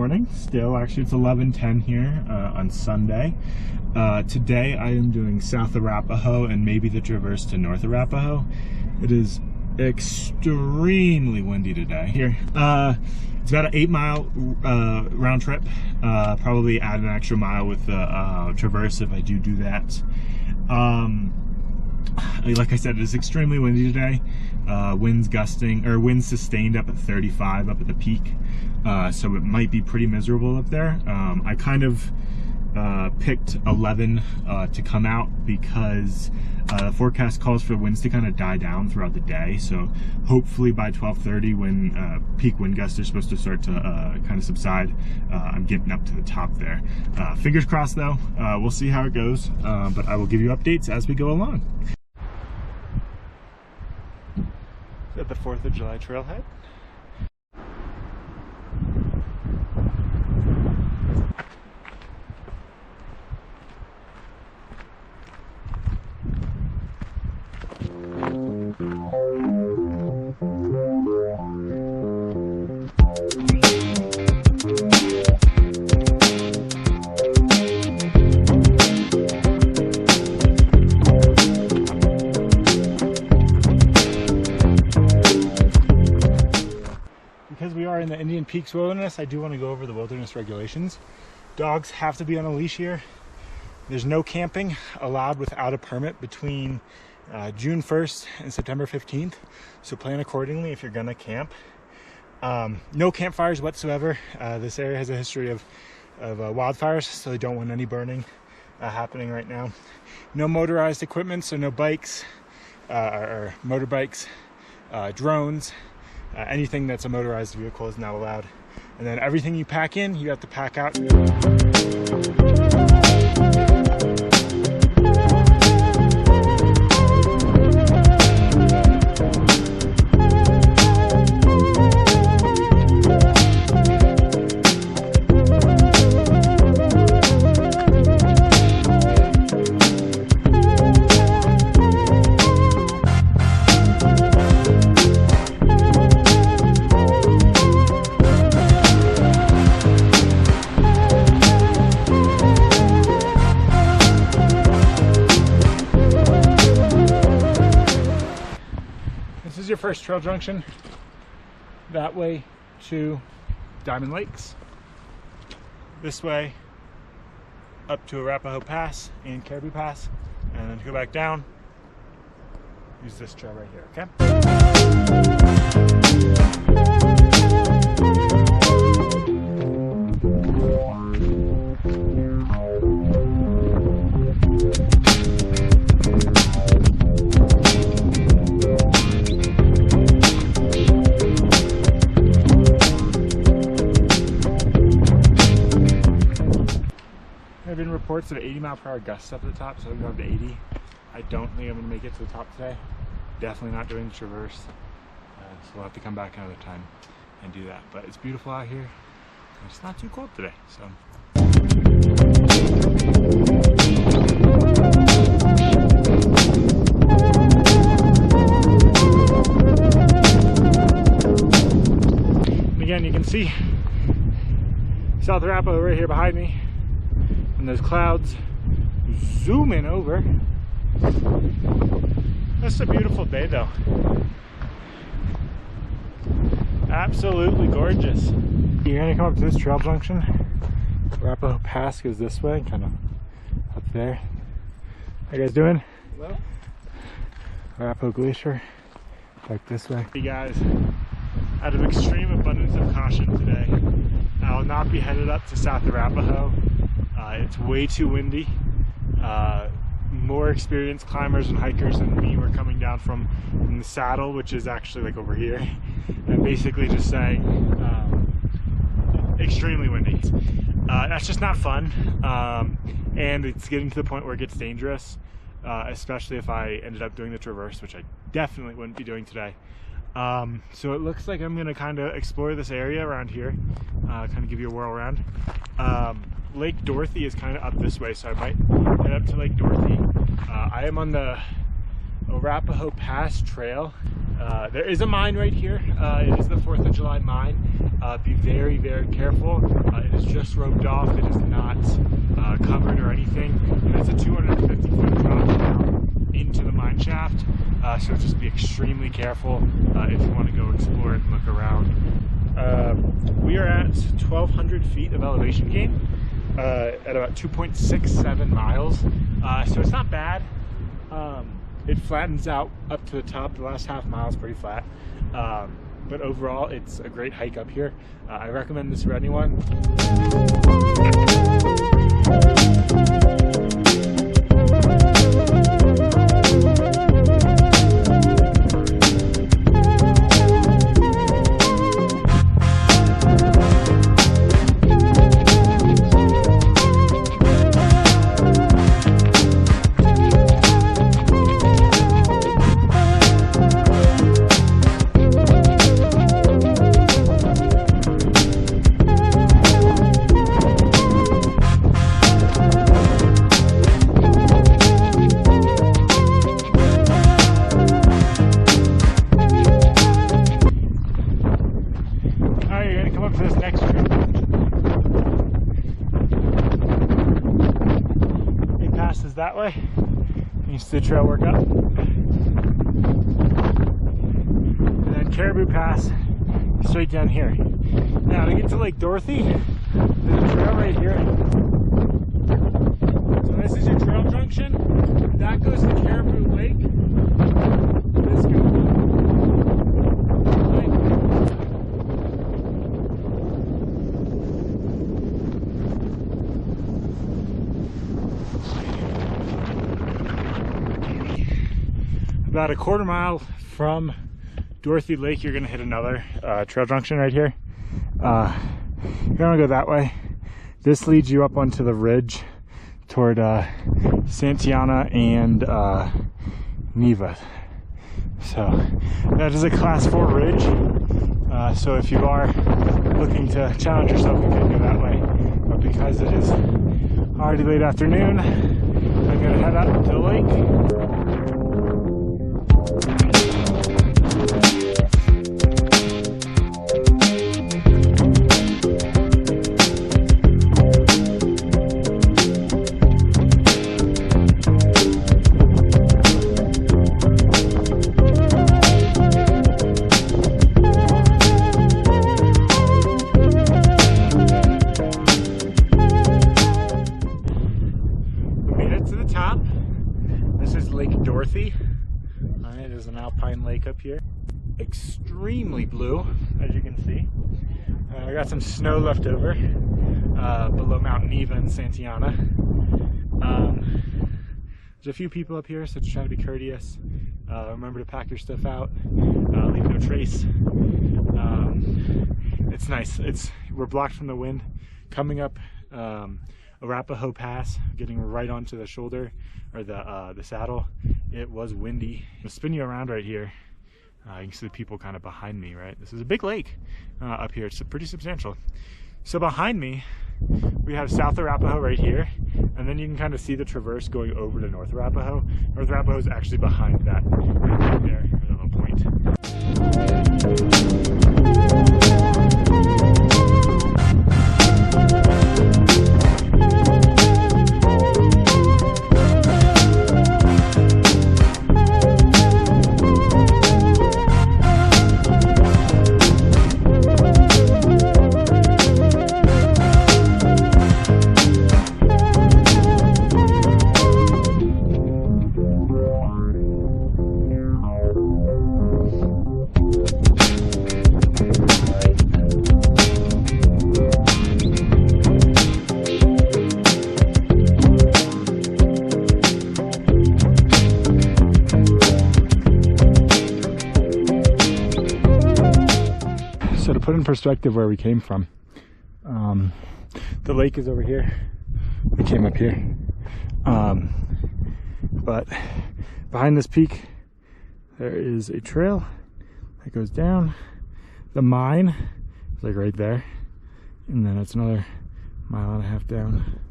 morning still. Actually, it's 11:10 here on Sunday. Today I am doing South Arapahoe and maybe the traverse to North Arapahoe. It is extremely windy today here. It's about an 8-mile round trip. Probably add an extra mile with the traverse if I do that. Like I said, it is extremely windy today. Winds sustained up at 35 up at the peak. So it might be pretty miserable up there. I kind of picked 11 to come out because the forecast calls for winds to kind of die down throughout the day. So hopefully by 12:30, when peak wind gusts are supposed to start to kind of subside, I'm getting up to the top there. Fingers crossed though. We'll see how it goes, but I will give you updates as we go along. At the 4th of July trailhead. Because we are in the Indian Peaks Wilderness, I do want to go over the wilderness regulations. Dogs have to be on a leash here. There's no camping allowed without a permit between June 1st and September 15th. So plan accordingly if you're gonna camp. No campfires whatsoever. This area has a history of wildfires, so they don't want any burning happening right now. No motorized equipment, so no bikes or motorbikes, drones. Anything that's a motorized vehicle is not allowed. And then everything you pack in, you have to pack out. This is your first trail junction. That way to Diamond Lakes. This way up to Arapahoe Pass and Caribou Pass. And then to go back down, use this trail right here, okay? There have been reports of 80-mile-per-hour gusts up at the top, so we'll go up to 80. I don't think I'm going to make it to the top today. Definitely not doing the traverse. So we'll have to come back another time and do that. But it's beautiful out here. And it's not too cold today, so. And again, you can see South Arapahoe right here behind me. And those clouds zoom in over. It's a beautiful day though. Absolutely gorgeous. You're gonna come up to this trail junction. Arapahoe Pass goes this way, kind of up there. How you guys doing? Hello. Arapahoe Glacier, back this way. Hey guys, out of extreme abundance of caution today, I will not be headed up to South Arapahoe. It's way too windy. More experienced climbers and hikers than me were coming down from the saddle, which is actually like over here, and basically just saying extremely windy. That's just not fun, and it's getting to the point where it gets dangerous, especially if I ended up doing the traverse, which I definitely wouldn't be doing today. So it looks like I'm gonna kind of explore this area around here, kind of give you a whirl around. Lake Dorothy is kind of up this way, so I might head up to Lake Dorothy. I am on the Arapahoe Pass Trail. There is a mine right here. It is the 4th of July mine. Be very, very careful. is just roped off. It is not covered or anything. And it's a 250-foot drop down into the mine shaft. So just be extremely careful if you want to go explore it and look around. We are at 1,200 feet of elevation gain at about 2.67 miles. So it's not bad. It flattens out up to the top. The last half mile is pretty flat. But overall, it's a great hike up here. I recommend this for anyone. That way, you see the trail work up, and then Caribou Pass straight down here. Now to get to Lake Dorothy, there's a trail right here. So this is your trail junction. That goes to Caribou Lake. This goes about a quarter mile from Dorothy Lake. You're gonna hit another trail junction right here. You're gonna go that way. This leads you up onto the ridge toward Santillana and Neva. So that is a class 4 ridge. So if you are looking to challenge yourself, you can go that way. But because it is already late afternoon, I'm gonna head out to the lake. It is an alpine lake up here. Extremely blue, as you can see. I got some snow left over below Mount Neva and Santillana. There's a few people up here, so just try to be courteous. Remember to pack your stuff out. Leave no trace. It's nice. We're blocked from the wind. Coming up Arapahoe Pass, getting right onto the shoulder or the saddle, it was windy. I'll spin you around right here. You can see the people kind of behind me, right? This is a big lake up here. It's pretty substantial. So behind me, we have South Arapahoe right here, and then you can kind of see the traverse going over to North Arapahoe. North Arapahoe is actually behind that right there, a little point. So to put in perspective where we came from, the lake is over here. We came up here, but behind this peak there is a trail that goes down. The mine is like right there, and then it's another 1.5 miles down.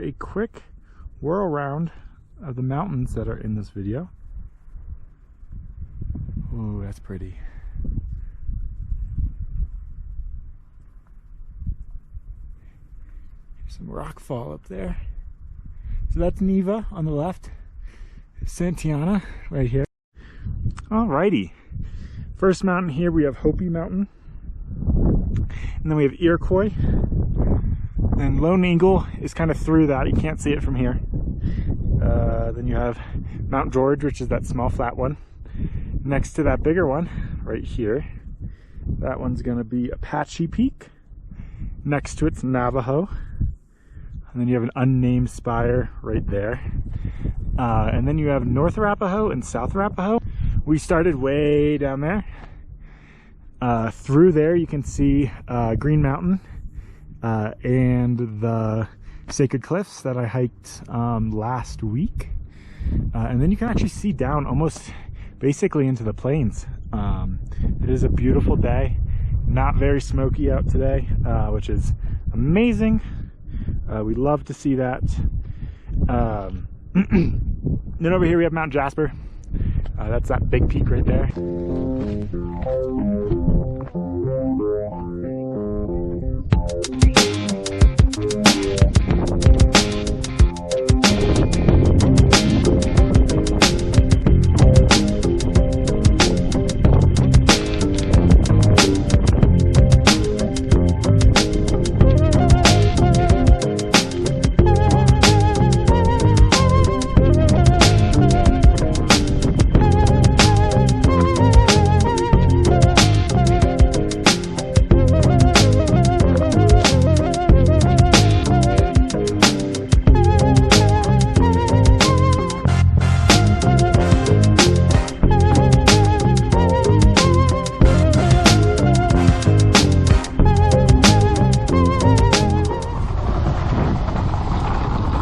a quick whirl around of the mountains that are in this video. Ooh, that's pretty. There's some rock fall up there. So that's Neva on the left, Santiana right here. Alrighty, first mountain here we have Hopi Mountain, and then we have Iroquois, and Lone Eagle is kind of through that, you can't see it from here. Then you have Mount George, which is that small flat one. Next to that bigger one, right here, that one's gonna be Apache Peak. Next to it's Navajo. And then you have an unnamed spire right there. And then you have North Arapaho and South Arapaho. We started way down there. Through there you can see Green Mountain and the Sacred Cliffs that I hiked last week. And then you can actually see down almost basically into the plains. It is a beautiful day. Not very smoky out today, which is amazing. We love to see that. Then over here we have Mount Jasper. That's that big peak right there.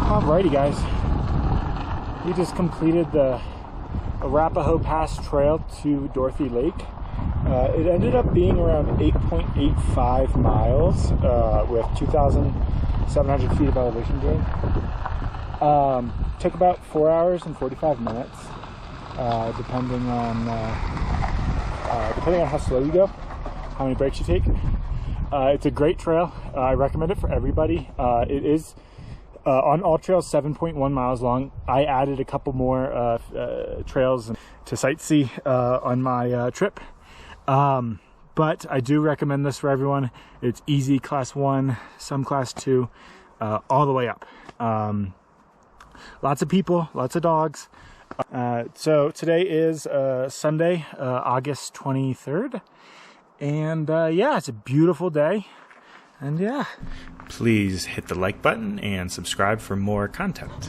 Alrighty guys, we just completed the Arapaho Pass Trail to Dorothy Lake. It ended up being around 8.85 miles with 2,700 feet of elevation gain. Took about 4 hours and 45 minutes, depending on how slow you go, how many breaks you take. It's a great trail. I recommend it for everybody. It is on all trails 7.1 miles long. I added a couple more trails to sightsee on my trip, but I do recommend this for everyone. It's easy, class 1, some class 2, all the way up. Lots of people, lots of dogs. So today is Sunday, August 23rd, and yeah, it's a beautiful day. And yeah, please hit the like button and subscribe for more content.